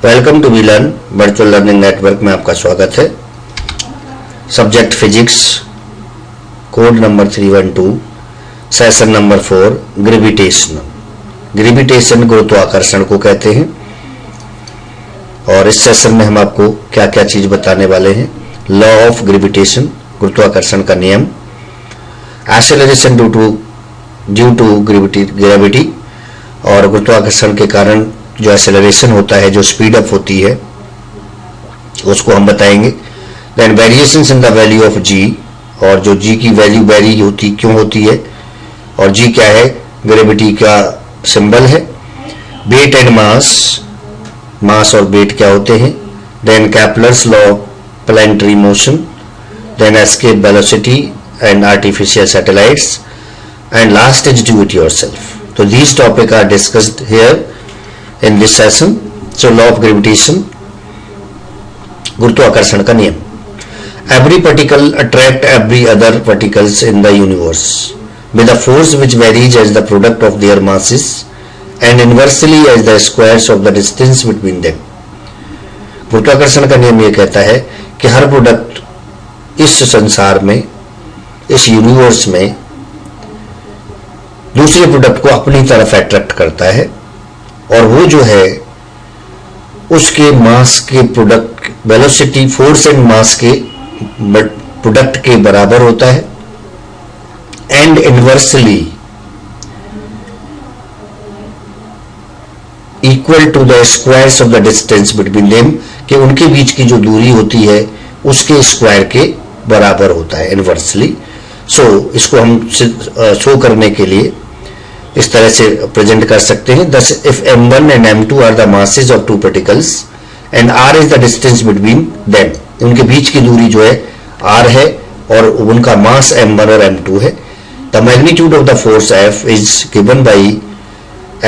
Welcome to we learn virtual learning network में आपका स्वागत है। Subject physics, code number 312, session number 4, gravitation. Gravitation गुरुत्वाकर्षण को कहते हैं और इस सेशन में हम आपको क्या क्या चीज बताने वाले हैं। लॉ ऑफ ग्रेविटेशन, गुरुत्वाकर्षण का नियम, एक्सेलरेशन ड्यू टू ग्रेविटी और गुरुत्वाकर्षण के कारण जो एक्सेलरेशन होता है, जो स्पीड अप होती है, उसको हम बताएंगे। Then variations in the value of G, और जो जी की वैल्यू वेरी होती क्यों होती है और जी क्या है, ग्रेविटी का सिंबल है। वेट एंड मास, मास और वेट क्या होते हैं। Then Kepler's law of planetary motion, then escape velocity and artificial satellites, and last is do it yourself. तो these topic are discussed here in this session. So law of gravitation, गुरुत्वाकर्षण का नियम। Every particle attract every other particles in the universe with a force which varies as the product of their masses and inversely as the squares of the distance between them. गुरुत्वाकर्षण का नियम ये कहता है कि हर प्रोडक्ट इस संसार में, इस यूनिवर्स में दूसरे प्रोडक्ट को अपनी तरफ अट्रैक्ट करता है और वो जो है उसके मास के product, velocity, force and mass के प्रोडक्ट के बराबर होता है। And inversely equal to the squares of the distance between them, कि उनके बीच की जो दूरी होती है उसके स्क्वायर के बराबर होता है, इनवर्सली। सो इसको हम शो करने के लिए इस तरह से प्रेजेंट कर सकते हैं। Thus, if m1 and m2 are the masses of two particles and r is the distance between them, उनके बीच की दूरी जो है r है और उनका मास m1 और m2 है। The magnitude of the force F is given by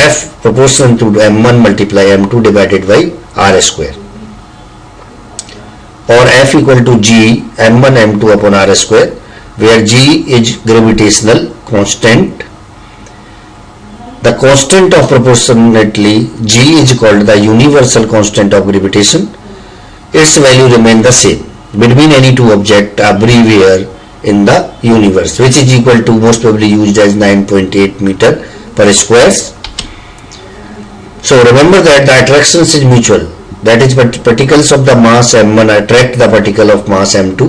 F proportional to m1 multiply m2 divided by r square, और F equal to G m1 m2 upon r square, where G is gravitational constant. The constant of proportionality G is called the universal constant of gravitation. Its value remain the same between any two objects everywhere in the universe, which is equal to, most probably used as 9.8 meter per square. So remember that the attraction is mutual. That is, particles of the mass m1 attract the particle of mass m2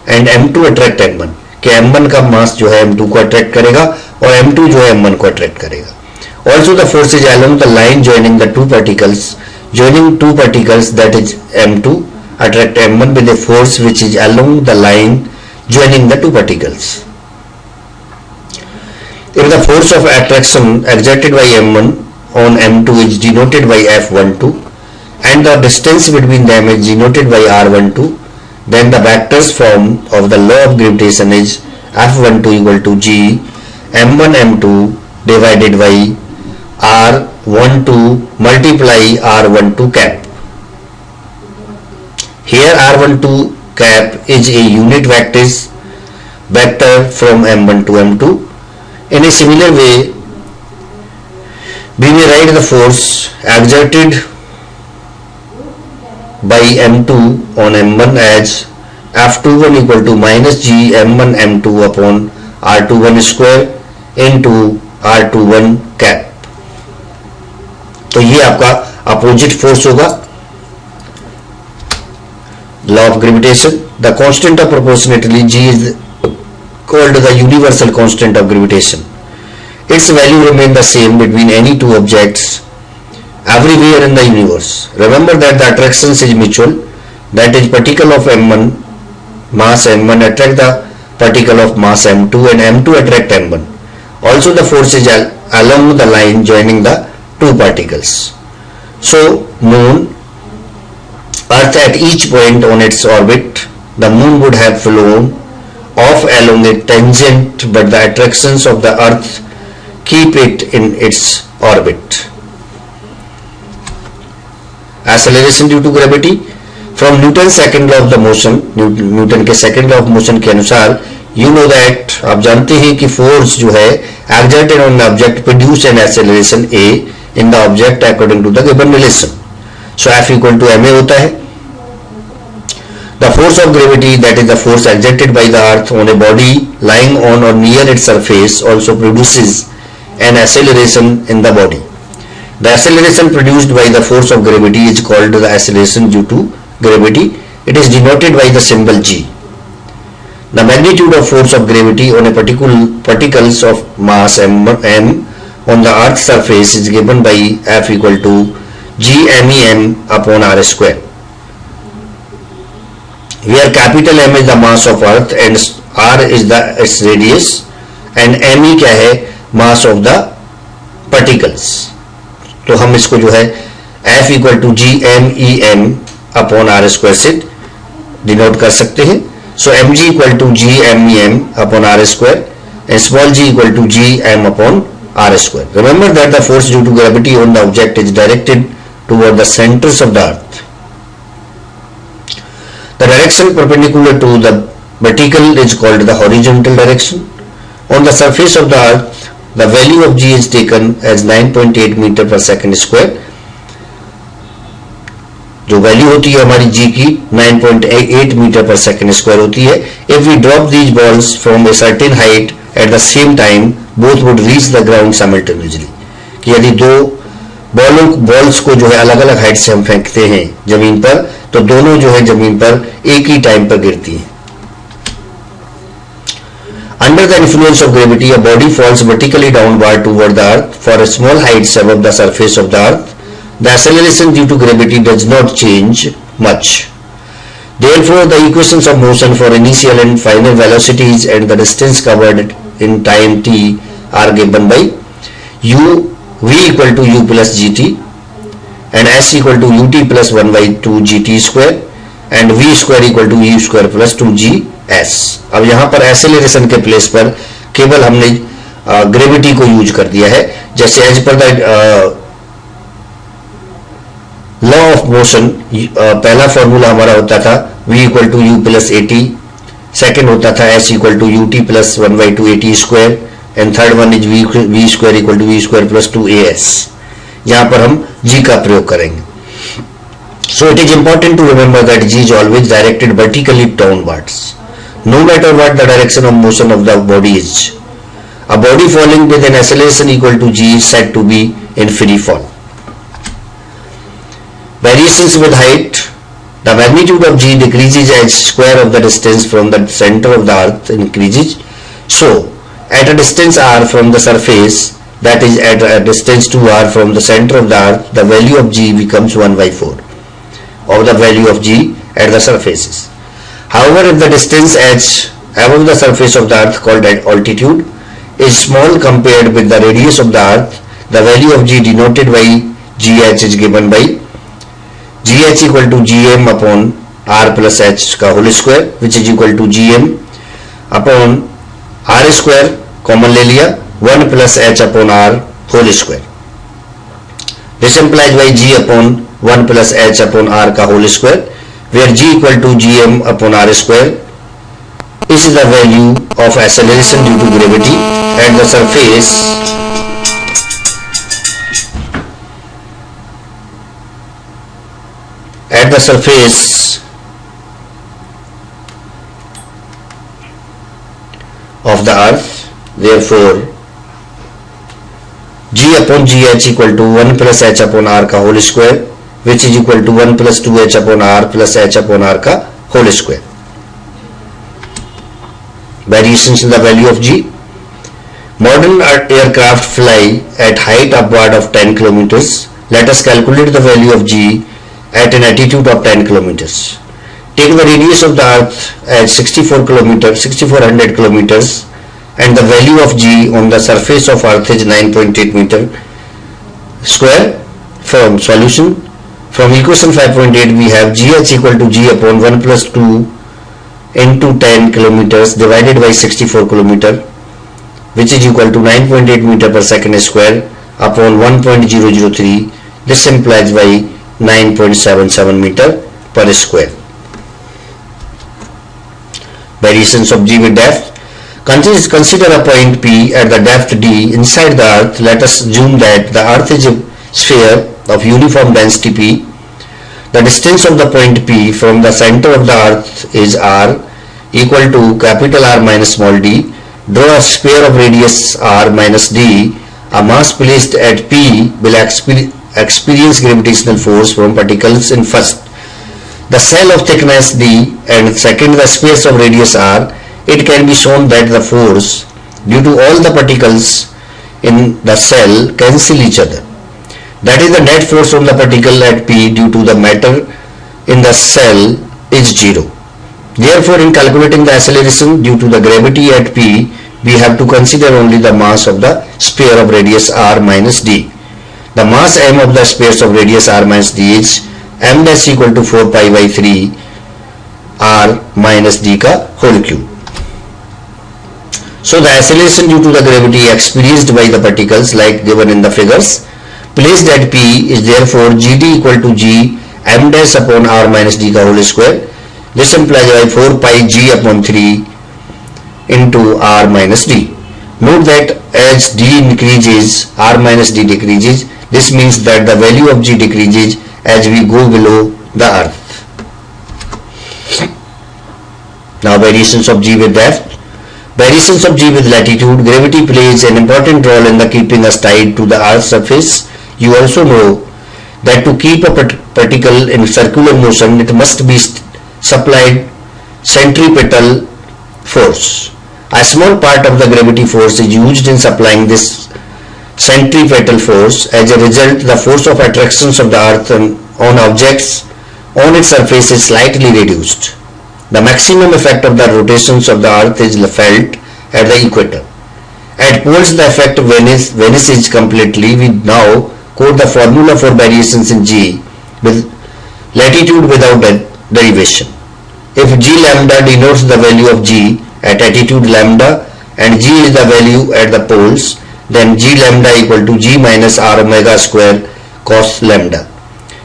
and m2 attract m1. कि m1 का मास जो है m2 को attract करेगा और m2 जो है m1 को अट्रैक्ट करेगा। Also the force is along the line joining the two particles. Joining two particles, that is m2, attract m1 with a force which is along the line joining the two particles. If the force of attraction exerted by m1 on m2 is denoted by F12 and the distance between them is denoted by R12, then the vectors form of the law of gravitation is F12 equal to G m1 m2 divided by R12 multiply R12 cap. Here R12 cap is a unit vector from m1 to m2. In a similar way, we may write the force exerted by m2 on m1 as F21 equal to minus G m1 m2 upon R21 square into R21 cap. तो ये आपका opposite force होगा। Law of gravitation, the constant of proportionality G is called the universal constant of gravitation. Its value remain the same between any two objects everywhere in the universe. Remember that the attraction is mutual. That is, particle of m1, mass m1 attract the particle of mass m2 and m2 attract m1. Also the force is along the line joining the two particles. So moon, earth at each point on its orbit, the moon would have flown off along a tangent, but the attractions of the earth keep it in its orbit. Acceleration due to gravity, from Newton's second law of the motion, Newton के second law of motion के अनुसार, you know that, आप जानते हैं कि force जो है exerted on the object produce an acceleration A in the object according to the given relation. So F equal to ma होता है. The force of gravity, that is the force exerted by the earth on a body lying on or near its surface, also produces an acceleration in the body. The acceleration produced by the force of gravity is called the acceleration due to gravity. It is denoted by the symbol g. The magnitude of force of gravity on a particles of mass m on the earth's surface is given by F equal to g MEM upon r square, where capital M is the mass of earth and r is its radius and me क्या है, mass of the particles. तो हम इसको जो है F equal to G M E M upon R square से denote कर सकते हैं. So M G equal to G M E M upon R square and small G equal to G M upon R square. Remember that the force due to gravity on the object is directed toward the centers of the earth. The direction perpendicular to the vertical is called the horizontal direction. On the surface of the earth, the value of g is taken as 9.8 meter per second square. जो value होती है हमारी g की 9.8 metre पर second square होती है. If we drop these balls from a certain height at the same time, both would reach the ground simultaneously. कि यदि दो बॉल्स को जो है अलग अलग हाइट से हम फेंकते हैं जमीन पर, तो दोनों जो है जमीन पर एक ही टाइम पर गिरती हैं. Under the influence of gravity, a body falls vertically downward toward the earth for a small heights above the surface of the earth. The acceleration due to gravity does not change much. Therefore, the equations of motion for initial and final velocities and the distance covered in time t are given by v equal to u plus gt and s equal to ut plus 1 by 2 gt square and v square equal to u square plus 2gs. अब यहाँ पर acceleration के place पर केवल हमने gravity को use कर दिया है. जैसे एज पर द लॉ ऑफ मोशन पहला फॉर्मूला हमारा होता था v equal to u plus a t, second होता था s equal to u t plus 1 by 2 a t square and third one is v square equal to v square plus 2as. यहाँ पर हम g का प्रयोग करेंगे. So it is important to remember that g is always directed vertically downwards, no matter what the direction of motion of the body is. A body falling with an acceleration equal to g is said to be in free fall. Variations with height. The magnitude of g decreases as square of the distance from the center of the earth increases. So, at a distance r from the surface, that is at a distance 2r from the center of the earth, the value of g becomes 1 by 4 of the value of g at the surfaces. However, if the distance h above the surface of the earth, called altitude, is small compared with the radius of the earth, the value of g denoted by gh is given by gh equal to gm upon r plus h का whole square which is equal to gm upon r square common ले लिया 1 plus h upon r whole square. This implies by g upon 1 plus h upon r का whole square where g equal to gm upon r square is the value of acceleration due to gravity at the surface of the earth. Therefore, g upon gh equal to 1 plus h upon r का whole square which is equal to 1 plus 2h upon r plus h upon r का whole square. Variations in the value of g. Modern aircraft fly at height upward of 10 kilometers. Let us calculate the value of g at an altitude of 10 kilometers. Take the radius of the earth as 6400 kilometers and the value of g on the surface of earth is 9.8 meter square. From solution, from equation 5.8 we have gh equal to g upon 1 plus 2 into 10 kilometers divided by 64 kilometer which is equal to 9.8 meter per second square upon 1.003. This implies by 9.77 meter per square. Variations of g with depth. Consider a point P at the depth d inside the earth. Let us assume that the earth is a sphere of uniform density P. The distance of the point P from the center of the earth is r equal to capital R minus small d. Draw a sphere of radius r minus d. A mass placed at P will experience gravitational force from particles in first the cell of thickness d and second the space of radius r. It can be shown that the force due to all the particles in the cell cancel each other. That is, the net force from the particle at P due to the matter in the cell is zero. Therefore, in calculating the acceleration due to the gravity at P, we have to consider only the mass of the sphere of radius r minus d. The mass m of the sphere of radius r minus d is m dash equal to 4 pi by 3 r minus d का whole cube. So the acceleration due to the gravity experienced by the particles like given in the figures placed at P is therefore Gd equal to G m dash upon r minus d का whole square. This implies by 4 pi G upon 3 into r minus d. Note that as d increases, r minus d decreases. This means that the value of G decreases as we go below the earth. Now variations of G with depth. Variations of G with latitude. Gravity plays an important role in the keeping us tied to the earth's surface. You also know that to keep a particle in circular motion, it must be supplied centripetal force. A small part of the gravity force is used in supplying this centripetal force. As a result, the force of attractions of the earth on objects on its surface is slightly reduced. The maximum effect of the rotations of the earth is felt at the equator. At poles, the effect vanishes completely. We now quote the formula for variations in G with latitude without derivation. If G lambda denotes the value of G at attitude lambda and G is the value at the poles, then G lambda equal to G minus r omega square cos lambda,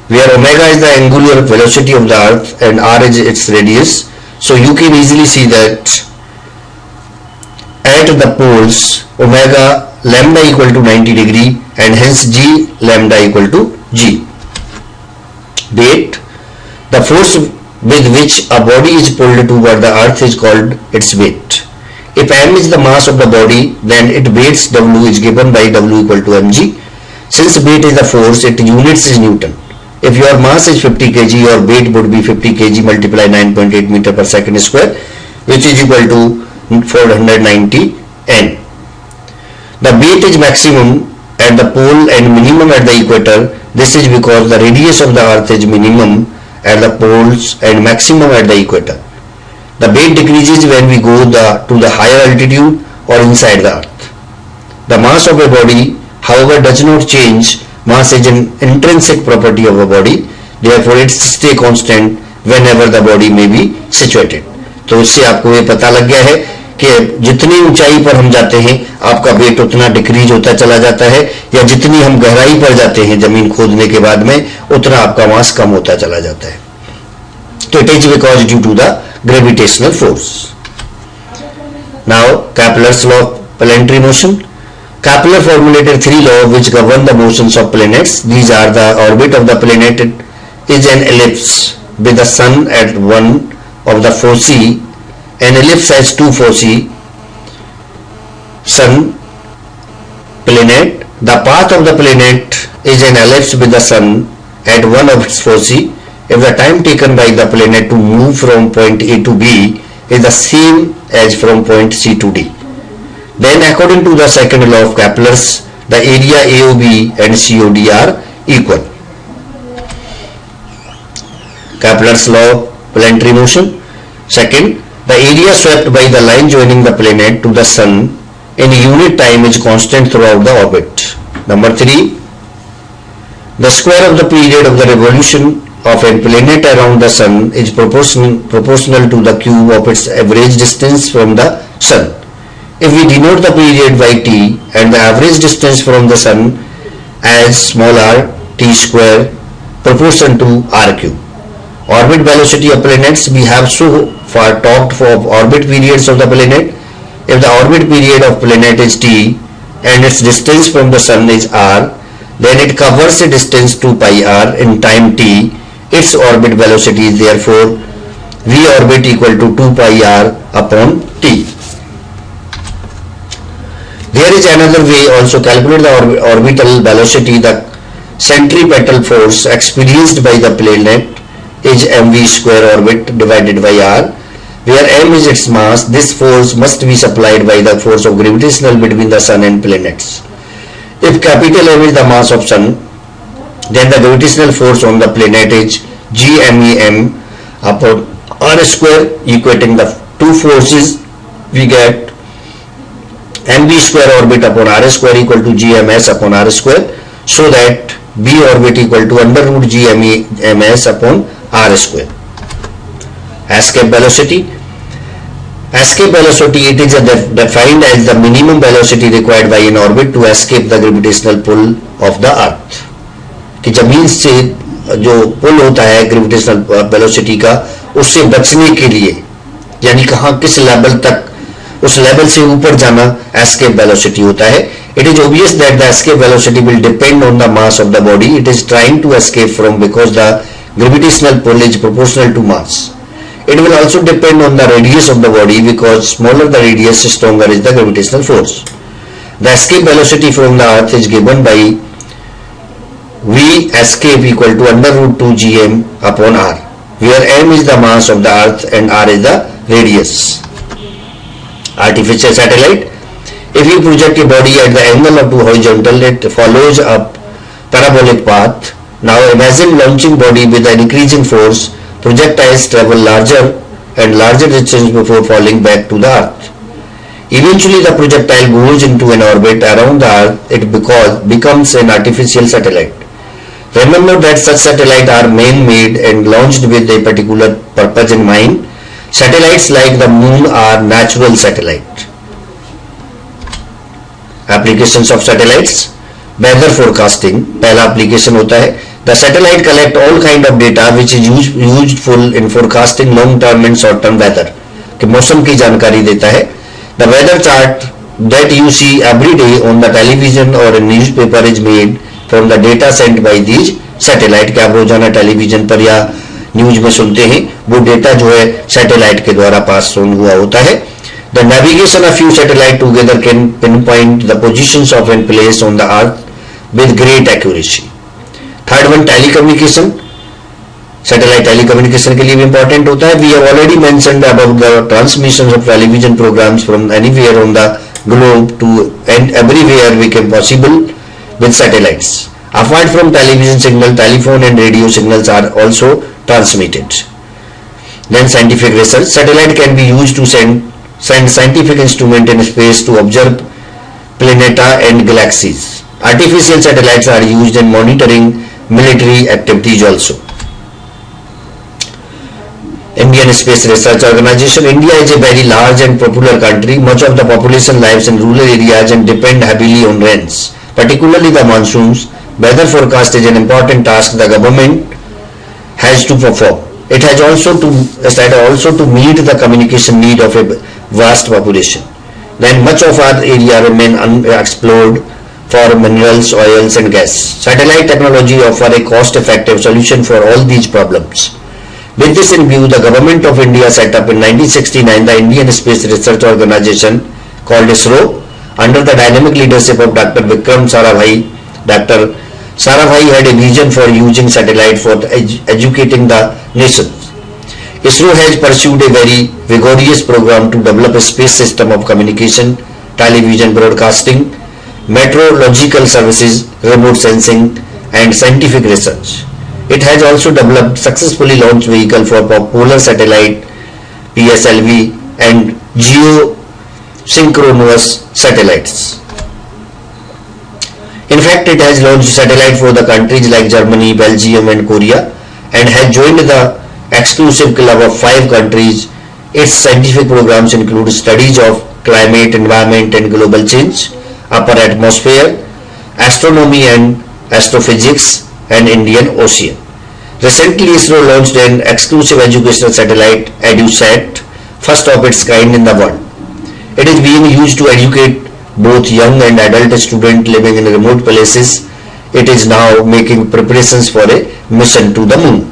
where omega is the angular velocity of the earth and r is its radius. So you can easily see that at the poles omega lambda equal to 90 degree and hence G lambda equal to G. Date. The force with which a body is pulled toward the earth is called its weight. If m is the mass of the body, then its weight W is given by W equal to mg. Since weight is the force, its units is Newton. If your mass is 50 kg, your weight would be 50 kg multiply 9.8 meter per second square, which is equal to 490 n. The weight is maximum at the pole and minimum at the equator. This is because the radius of the earth is minimum at the poles and maximum at the equator. The weight decreases when we go to the higher altitude or inside the earth. The mass of a body, however, does not change. Mass is an intrinsic property of a body, therefore it stays constant whenever the body may be situated. तो इससे आपको ये पता लग गया है कि जितनी ऊंचाई पर हम जाते हैं आपका वेट उतना डिक्रीज होता चला जाता है, या जितनी हम गहराई पर जाते हैं जमीन खोदने के बाद में उतना आपका मास कम होता चला जाता है. तो it is because due to the gravitational force. Now Kepler's law of planetary motion. Kepler formulated three laws which govern the motions of planets. These are: the orbit of the planet is an ellipse with the sun at one of the foci. An ellipse has two foci, sun, planet. The path of the planet is an ellipse with the sun at one of its foci. If the time taken by the planet to move from point A to B is the same as from point C to D, then according to the second law of Kepler's, the area AOB and COD are equal. Kepler's law of planetary motion. Second, the area swept by the line joining the planet to the sun in unit time is constant throughout the orbit. Number 3, the square of the period of the revolution of a planet around the sun is proportional to the cube of its average distance from the sun. If we denote the period by t and the average distance from the sun as small r, t square proportion to r cube. Orbit velocity of planets. We have so far talked of orbit periods of the planet. If the orbit period of planet is t and its distance from the sun is r, then it covers a distance 2 pi r in time t. its orbit velocity is therefore v orbit equal to 2 pi r upon t. There is another way also calculate the orbital velocity. The centripetal force experienced by the planet is mv square orbit divided by r, where m is its mass. This force must be supplied by the force of gravitational between the sun and planets. If capital M is the mass of sun, then the gravitational force on the planet is gmem upon r square. Equating the two forces, we get mv square orbit upon r square equal to gms upon r square, so that b orbit equal to under root gms upon r square. Escape velocity. Escape velocity, it is defined as the minimum velocity required by an orbit to escape the gravitational pull of the earth. कि जमीन से जो पुल होता है gravitational velocity का, उससे बचने के लिए, यानी कहाँ किस लेवल तक, उस लेवल से ऊपर जाना एस्केप वेलोसिटी होता है. It is obvious that the escape velocity will depend on the mass of the body it is trying to escape from, because the gravitational pull is proportional to mass. It will also depend on the radius of the body, because smaller the radius, stronger is the gravitational force. The escape velocity from the earth is given by v escape equal to under root 2 gm upon r, where m is the mass of the earth and r is the radius. Artificial satellite. If you project a body at the angle of 2 horizontal, it follows a parabolic path. Now imagine launching body with an increasing force. Projectiles travel larger and larger distance before falling back to the earth. Eventually the projectile goes into an orbit around the earth. It becomes an artificial satellite. Remember that such satellites are man-made and launched with a particular purpose in mind. Satellites like the moon are natural satellites. Applications of satellites. Weather forecasting पहला application होता है. The satellite collect all kind of data which is useful in forecasting long term and short term weather. कि मौसम की जानकारी देता है. The weather chart that you see every day on the television or a newspaper is made from the data sent by these satellite. कि आप रोजाना television पर या न्यूज में सुनते हैं, वो डेटा जो है सैटेलाइट के द्वारा पास ऑन हुआ होता है. The navigation of few satellites together can pinpoint the positions of a place on the earth with great accuracy. Third one, telecommunication. Satellite telecommunication के लिए भी important होता है. We have already mentioned about the transmission of television programs from anywhere on the globe to and everywhere we can possible with satellites. Apart from television signal, telephone and radio signals are also transmitted. Then scientific research. Satellite can be used to send scientific instrument in space to observe planeta and galaxies. Artificial satellites are used in monitoring military activities also. Indian Space Research Organization. India is a very large and popular country. Much of the population lives in rural areas and depend heavily on rains, particularly the monsoons. Weather forecast is an important task the government has to perform. It has also to meet the communication need of a vast population. Then much of our area remain unexplored for minerals, oils and gas. Satellite technology offer a cost-effective solution for all these problems. With this in view, the government of India set up in 1969 the Indian Space Research Organization called ISRO under the dynamic leadership of Dr. Vikram Sarabhai. Dr. Sarabhai had a vision for using satellite for educating the nation. ISRO has pursued a very vigorous program to develop a space system of communication, television broadcasting, meteorological services, remote sensing and scientific research. It has also developed successfully launched vehicle for polar satellite PSLV and geosynchronous satellites. In fact, it has launched satellite for the countries like Germany, Belgium and Korea and has joined the exclusive club of 5 countries. Its scientific programs include studies of climate, environment and global change, upper atmosphere, astronomy and astrophysics and Indian Ocean. Recently, ISRO launched an exclusive educational satellite, EduSat, first of its kind in the world. It is being used to educate both young and adult students living in remote places. It is now making preparations for a mission to the moon.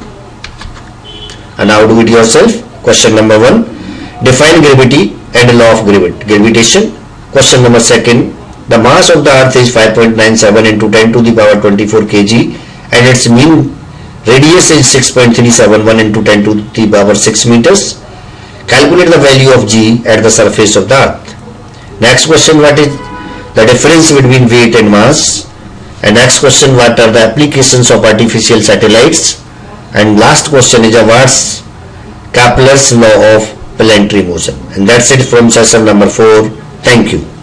Now do it yourself. Question number 1. Define gravity and law of gravitation. Question number 2. The mass of the earth is 5.97 into 10 to the power 24 kg and its mean radius is 6.371 into 10 to the power 6 meters. Calculate the value of g at the surface of the earth. Next question, what is the difference between weight and mass? And next question, what are the applications of artificial satellites? And last question is what's Kepler's law of planetary motion? And that's it from session number 4. Thank you.